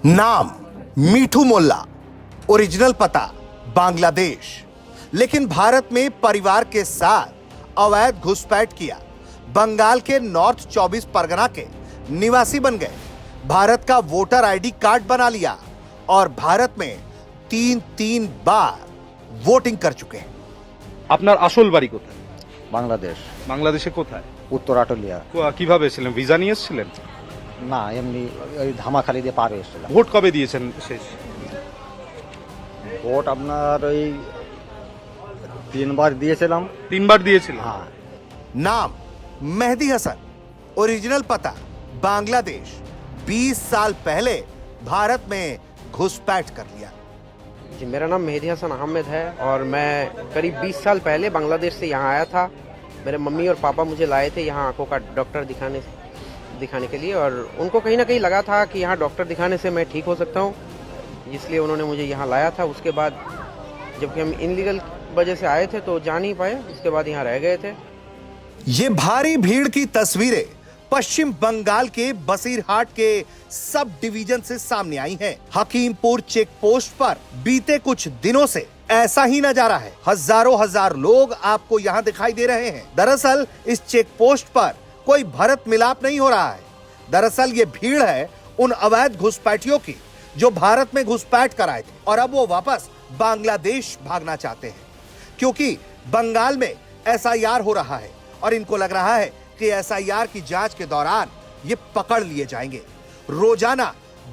नाम मीठू मोल्ला, ओरिजिनल पता बांग्लादेश, लेकिन भारत में परिवार के साथ अवैध घुसपैठ किया। बंगाल के नॉर्थ 24 परगना के निवासी बन गए, भारत का वोटर आईडी कार्ड बना लिया और भारत में तीन बार वोटिंग कर चुके हैं। আপনার আসল বাড়ি কোথায়? বাংলাদেশ, বাংলাদেশে কোথায়? উত্তর আটলিয়া। কিভাবে এসেছিলেন? ভিসা নিয়ে এসেছিলেন? না, এমনি ওই ধামাখালি দিয়ে পার হয়েছিলাম। ভোট কবে দিয়েছেন শেষ? ভোট আপনার ওই 3 বার দিয়েছিলাম। 3 বার দিয়েছিলেন? হ্যাঁ। नाम मेहदी हसन, ओरिजिनल पता बांग्लादेश, 20 साल पहले भारत में घुसपैठ कर लिया। जी, मेरा नाम मेहदी हसन अहमद है और मैं करीब 20 साल पहले बांग्लादेश से यहाँ आया था। मेरे मम्मी और पापा मुझे लाए थे यहाँ आंखों का डॉक्टर दिखाने के लिए, और उनको कहीं ना कहीं लगा था कि यहाँ डॉक्टर दिखाने से मैं ठीक हो सकता हूँ, इसलिए उन्होंने मुझे यहाँ लाया था। उसके बाद जबकि हम इनलीगल वजह से आए थे तो जा नहीं पाए, उसके बाद यहाँ रह गए थे। ये भारी भीड़ की तस्वीरें पश्चिम बंगाल के बसीरहाट के सब डिवीजन से सामने आई हैं। हकीमपुर चेक पोस्ट पर बीते कुछ दिनों से ऐसा ही नजारा है। हजार लोग आपको यहाँ दिखाई दे रहे हैं। दरअसल इस चेक पोस्ट पर कोई भरत मिलाप नहीं हो रहा है। दरअसल ये भीड़ है उन अवैध घुसपैठियों की जो भारत में घुसपैठ कर आए थे और अब वो वापस बांग्लादेश भागना चाहते हैं, क्योंकि बंगाल में एसआईआर हो रहा है और इनको लग रहा है कि एसआईआर की जांच के दौरान ये पकड़ लिए जाएंगे। रोजाना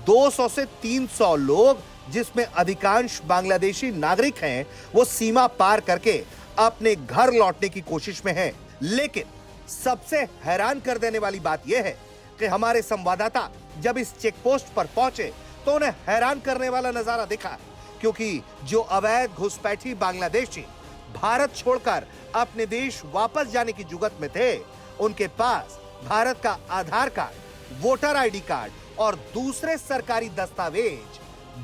200 से 300 लोग, जिसमें अधिकांश बांग्लादेशी नागरिक हैं, वो सीमा पार करके अपने घर लौटने की कोशिश में हैं। लेकिन सबसे हैरान कर देने वाली बात यह है कि हमारे संवाददाता जब इस चेक पोस्ट पर पहुंचे तो उन्हें हैरान करने वाला नजारा दिखा, क्योंकि जो अवैध घुसपैठी बांग्लादेशी भारत छोड़कर अपने देश वापस जाने की जुगत में थे, उनके पास भारत का आधार कार्ड, वोटर आईडी कार्ड और दूसरे सरकारी दस्तावेज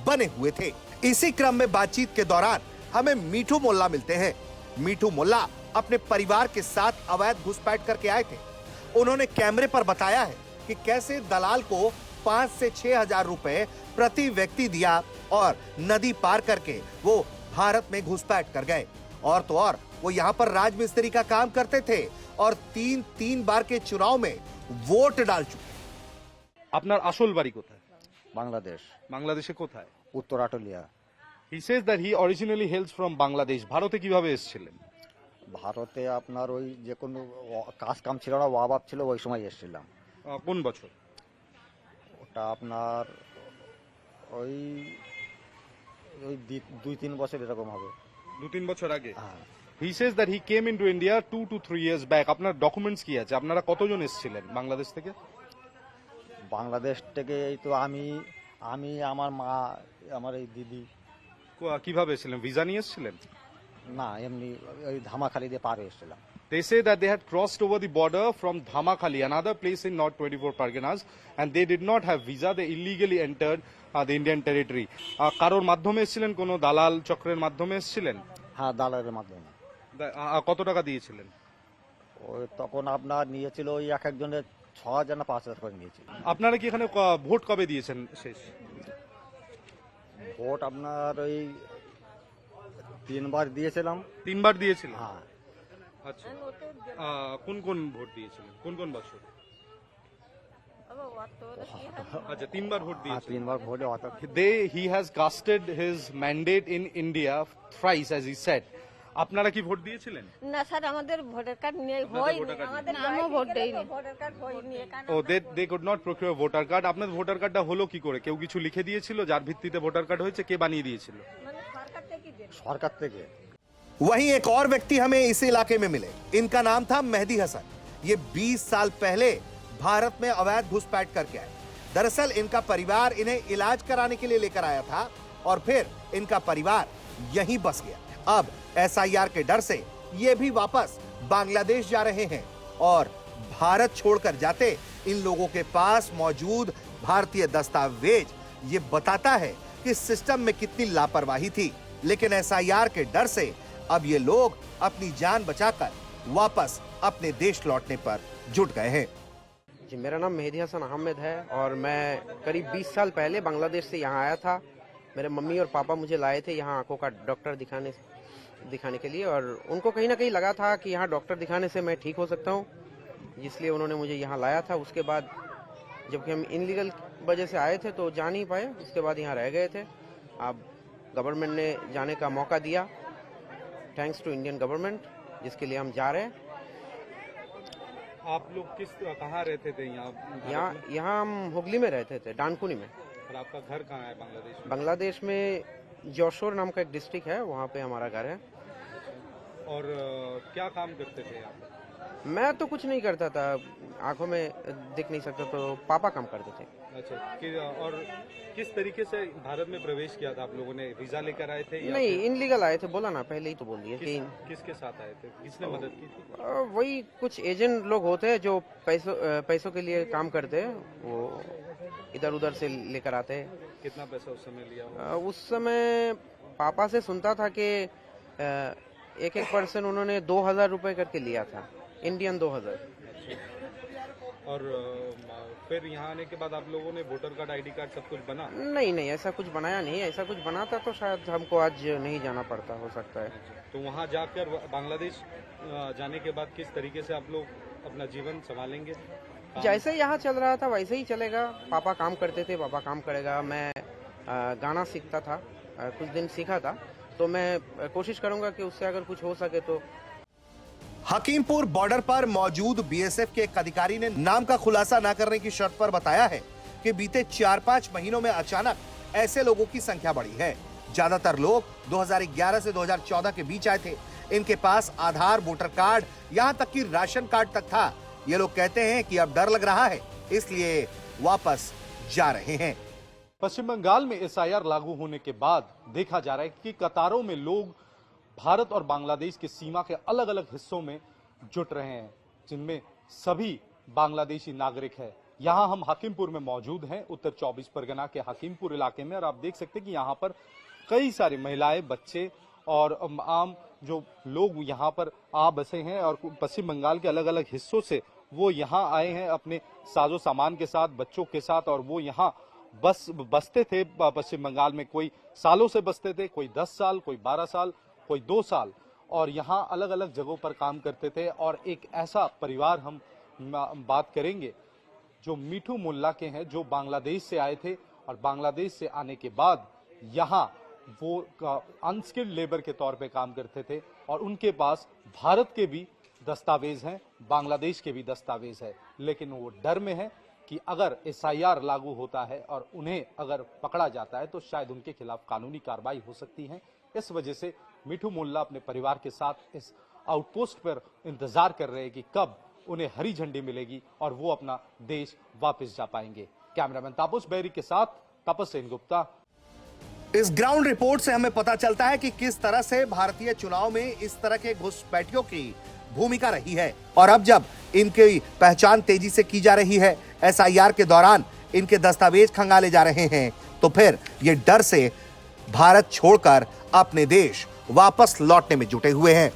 बने हुए थे। इसी क्रम में बातचीत के दौरान हमें मीठू मोल्ला मिलते हैं। मीठू मोल्ला अपने परिवार के साथ अवैध घुसपैठ करके आए थे। उन्होंने कैमरे पर बताया है कि कैसे दलाल को 5 से 6 हजार रुपए प्रति व्यक्ति दिया और नदी पार करके वो भारत में घुसपैठ कर गए। और तो और वो यहाँ पर राजमिस्त्री का काम करते थे और तीन बार के चुनाव में वोट डाल चुके। আপনার আসল বাড়ি কোথায়? বাংলাদেশ, বাংলাদেশে কোথায়? উত্তর Atlia. He says that he originally hails from Bangladesh. ভারতে কিভাবে এসেছিলেন? ভারতে আপনার ওই যে কোনো কাজ কাম ছিল না, অভাব ছিল, ওই সময় এসেছিলাম। কোন বছর? ওটা আপনার ওই ওই 2-3 বছর এরকম হবে। 2-3 বছর আগে। হ্যাঁ। He says that he came into India 2 to 3 years back. আপনার ডকুমেন্টস কি আছে? আপনারা কতজন এসেছিলেন বাংলাদেশ থেকে? বাংলাদেশ থেকে এই তো আমি, আমার মা, আমার এই দিদি। কিভাবে এসেছিলেন? ভিসা নিয়ে এসেছিলেন? না, এমনি ওই ধামাখালি দিয়ে পার হয়েছিলাম। They say that they had crossed over the border from Dhamakhali, another place in North 24 Parganas, and they did not have visa. They illegally entered the Indian territory. কারোর মাধ্যমে এসেছিলেন? কোনো দালাল চক্রের মাধ্যমে এসেছিলেন? হ্যাঁ, দালালের মাধ্যমে। কত টাকা দিয়েছিলেন? ওই তখন আপনার নিয়েছিল ওই এক একজনের 6,000 না 5,000 করে নিয়েছিল। আপনারা কি এখানে ভোট কবে দিয়েছেন শেষ? ভোট আপনার ওই 3 বার দিয়েছিলাম। 3 বার দিয়েছিলেন? হ্যাঁ। আচ্ছা, কোন কোন ভোট দিয়েছিলেন? কোন কোন বছর? আচ্ছা, 3 বার ভোট হ্যাঁ, দিয়েছিলেন। 3 বার ভোটে He has casted his mandate in India thrice, as he said. আপনারা কি ভোট দিয়েছিলেন? না স্যার, আমাদের ভোটার কার্ড নিয়ে আপনাদের হয়নি, ভোটার কার্ড আমাদের নেই? নামও ভোট দেয়নি, ভোটার কার্ড হয়নি। ও they could not procure voter card. আপনাদের ভোটার কার্ডটা হলো কি করে? কেউ কিছু লিখে দিয়েছিল যার ভিত্তিতে ভোটার কার্ড হয়েছে? কে বানিয়ে দিয়েছিল? মানে সরকার থেকে দেন। সরকার থেকে। वहीं एक और व्यक्ति हमें इस इलाके में मिले। इनका नाम था मेहदी हसन। ये 20 साल पहले भारत में अवैध घुसपैठ करके आए। दरअसल इनका परिवार इन्हें इलाज कराने के लिए लेकर आया था और फिर इनका परिवार यहीं बस गया। अब एसआईआर के डर से ये भी वापस बांग्लादेश जा रहे हैं और भारत छोड़कर जाते इन लोगों के पास मौजूद भारतीय दस्तावेज ये बताता है कि सिस्टम में कितनी लापरवाही थी। लेकिन एसआईआर के डर से अब ये लोग अपनी जान बचाकर वापस अपने देश लौटने पर जुट गए हैं। जी, मेरा नाम मेहदी हसन अहमद है और मैं करीब 20 साल पहले बांग्लादेश से यहाँ आया था। मेरे मम्मी और पापा मुझे लाए थे यहाँ आंखों का डॉक्टर दिखाने के लिए, और उनको कहीं ना कहीं लगा था कि यहाँ डॉक्टर दिखाने से मैं ठीक हो सकता हूँ, इसलिए उन्होंने मुझे यहाँ लाया था। उसके बाद जबकि हम इनलीगल वजह से आए थे तो जा नहीं पाए, उसके बाद यहाँ रह गए थे। अब गवर्नमेंट ने जाने का मौका दिया, थैंक्स टू इंडियन गवर्नमेंट, जिसके लिए हम जा रहे हैं। आप लोग कहाँ रहते थे यहाँ हम हुगली में रहते थे, डानकुनी में। और आपका घर कहाँ है बांग्लादेश में? बांग्लादेश में जोशोर नाम का एक डिस्ट्रिक्ट है, वहाँ पे हमारा घर है। और क्या काम करते थे आप? मैं तो कुछ नहीं करता था, आंखों में दिख नहीं सकता, तो पापा काम करते थे। अच्छा, और किस तरीके से भारत में प्रवेश किया था आप लोगों ने? वीजा लेकर आए थे या नहीं, फिर इनलीगल आए थे, बोला ना, पहले ही तो बोल दिया कि किसके साथ आए थे? किसने मदद की थी? वही कुछ एजेंट लोग होते हैं जो पैसों के लिए काम करते हैं, वो इधर उधर से लेकर आते हैं। कितना पैसा उस समय लिया? उस समय पापा से सुनता था कि एक पर्सन उन्होंने 2000 रुपए करके लिया था, इंडियन 2000। और फिर यहाँ आने के बाद आप लोगों ने वोटर कार्ड, आईडी कार्ड सब कुछ बना? नहीं, ऐसा कुछ बनाया नहीं। ऐसा कुछ बनाता तो शायद हमको आज नहीं जाना पड़ता, हो सकता है। तो वहाँ जाकर बांग्लादेश जाने के बाद किस तरीके से आप लोग अपना जीवन संभालेंगे? जैसे यहाँ चल रहा था वैसे ही चलेगा। पापा काम करते थे, पापा काम करेगा। मैं गाना सीखता था, कुछ दिन सीखा था, तो मैं कोशिश करूंगा कि उससे अगर कुछ हो सके तो। हकीमपुर बॉर्डर पर मौजूद बीएसएफ के एक अधिकारी ने नाम का खुलासा न करने की शर्त पर बताया है कि बीते 4-5 महीनों में अचानक ऐसे लोगों की संख्या बढ़ी है। ज्यादातर लोग 2011 से 2014 के बीच आए थे। इनके पास आधार, वोटर कार्ड, यहाँ तक कि राशन कार्ड तक था। ये लोग कहते हैं कि अब डर लग रहा है, इसलिए वापस जा रहे हैं। पश्चिम बंगाल में एसआईआर लागू होने के बाद देखा जा रहा है कि कतारों में लोग भारत और बांग्लादेश की सीमा के अलग अलग हिस्सों में जुट रहे हैं, जिनमें सभी बांग्लादेशी नागरिक हैं। यहाँ हम हकीमपुर में मौजूद हैं, उत्तर 24 परगना के हकीमपुर इलाके में, और आप देख सकते हैं कि यहाँ पर कई सारी महिलाएं, बच्चे और आम जो लोग यहाँ पर आ बसे हैं, और पश्चिम बंगाल के अलग अलग हिस्सों से वो यहाँ आए हैं अपने साजो सामान के साथ, बच्चों के साथ, और वो यहाँ बसते थे पश्चिम बंगाल में। कोई सालों से बसते थे, कोई 10 साल, कोई 12 साल, कोई 2 साल, और यहाँ अलग अलग जगहों पर काम करते थे। और एक ऐसा परिवार हम बात करेंगे जो मिठू मुल्ला के हैं, जो बांग्लादेश से आए थे, और बांग्लादेश से आने के बाद यहाँ वो अनस्किल्ड लेबर के तौर पे काम करते थे, और उनके पास भारत के भी दस्तावेज हैं, बांग्लादेश के भी दस्तावेज है, लेकिन वो डर में है कि अगर एसआईआर लागू होता है और उन्हें अगर पकड़ा जाता है तो शायद उनके खिलाफ कानूनी कार्रवाई हो सकती है। इस वजह से मिठू मुल्ला अपने परिवार के साथ इस आउटपोस्ट पर इंतजार कर रहे हैं कि कब उन्हें हरी झंडी मिलेगी और वो अपना देश वापस जा पाएंगे। कैमरामैन तापस बैरी के साथ तापस सेन गुप्ता। इस ग्राउंड रिपोर्ट से हमें पता चलता है कि किस तरह से भारतीय चुनाव में इस तरह के घुसपैठियों की भूमिका रही है, और अब जब इनकी पहचान तेजी से की जा रही है, एसआईआर के दौरान इनके दस्तावेज खंगाले जा रहे हैं, तो फिर ये डर से भारत छोड़कर अपने देश वापस लौटने में जुटे हुए हैं।